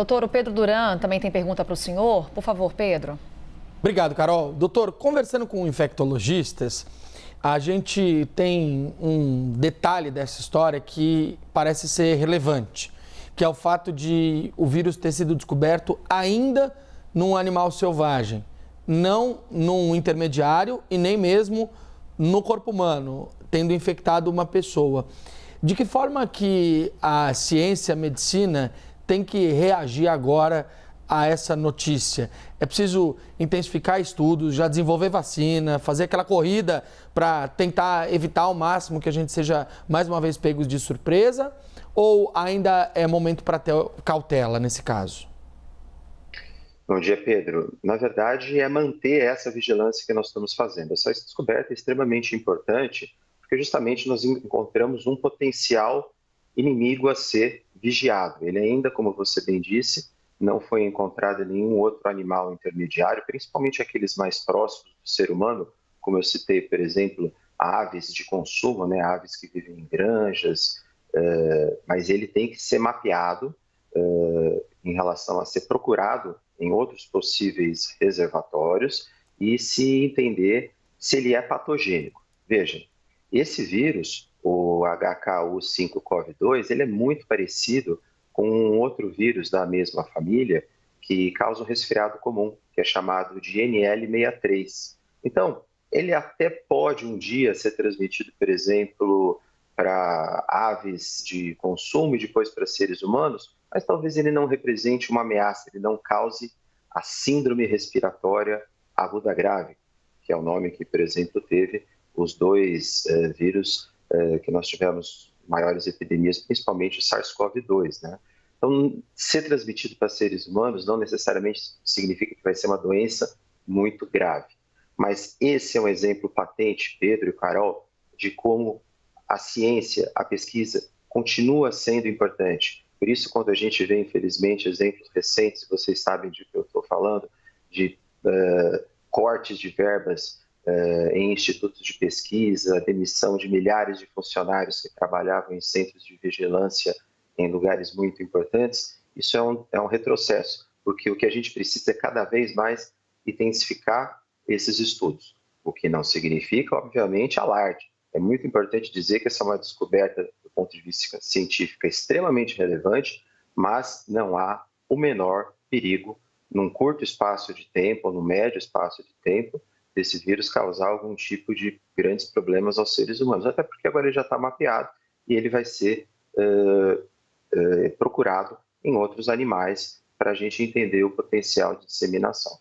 Doutor, o Pedro Duran também tem pergunta para o senhor. Por favor, Pedro. Obrigado, Carol. Doutor, conversando com infectologistas, a gente tem um detalhe dessa história que parece ser relevante, que é o fato de o vírus ter sido descoberto ainda num animal selvagem, não num intermediário e nem mesmo no corpo humano, tendo infectado uma pessoa. De que forma que a ciência, a medicina tem que reagir agora a essa notícia? É preciso intensificar estudos, já desenvolver vacina, fazer aquela corrida para tentar evitar ao máximo que a gente seja mais uma vez pegos de surpresa? Ou ainda é momento para ter cautela nesse caso? Bom dia, Pedro. Na verdade, é manter essa vigilância que nós estamos fazendo. Essa descoberta é extremamente importante, porque justamente nós encontramos um potencial inimigo a ser vigiado. Ele ainda, como você bem disse, não foi encontrado em nenhum outro animal intermediário, principalmente aqueles mais próximos do ser humano, como eu citei, por exemplo, aves de consumo, né, aves que vivem em granjas, mas ele tem que ser mapeado em relação a ser procurado em outros possíveis reservatórios e se entender se ele é patogênico. Veja, esse vírus, o HKU5CoV2, ele é muito parecido com um outro vírus da mesma família que causa um resfriado comum, que é chamado de NL63. Então, ele até pode um dia ser transmitido, por exemplo, para aves de consumo e depois para seres humanos, mas talvez ele não represente uma ameaça, ele não cause a síndrome respiratória aguda grave, que é o nome que, por exemplo, teve os dois vírus que nós tivemos maiores epidemias, principalmente o SARS-CoV-2, né? Então, ser transmitido para seres humanos não necessariamente significa que vai ser uma doença muito grave. Mas esse é um exemplo patente, Pedro e Carol, de como a ciência, a pesquisa, continua sendo importante. Por isso, quando a gente vê, infelizmente, exemplos recentes, vocês sabem de que eu estou falando, de cortes de verbas em institutos de pesquisa, demissão de milhares de funcionários que trabalhavam em centros de vigilância em lugares muito importantes, isso é um retrocesso, porque o que a gente precisa é cada vez mais intensificar esses estudos, o que não significa, obviamente, alarde. É muito importante dizer que essa é uma descoberta, do ponto de vista científico, extremamente relevante, mas não há o menor perigo, num curto espaço de tempo, ou no médio espaço de tempo, desse vírus causar algum tipo de grandes problemas aos seres humanos, até porque agora ele já está mapeado e ele vai ser procurado em outros animais para a gente entender o potencial de disseminação.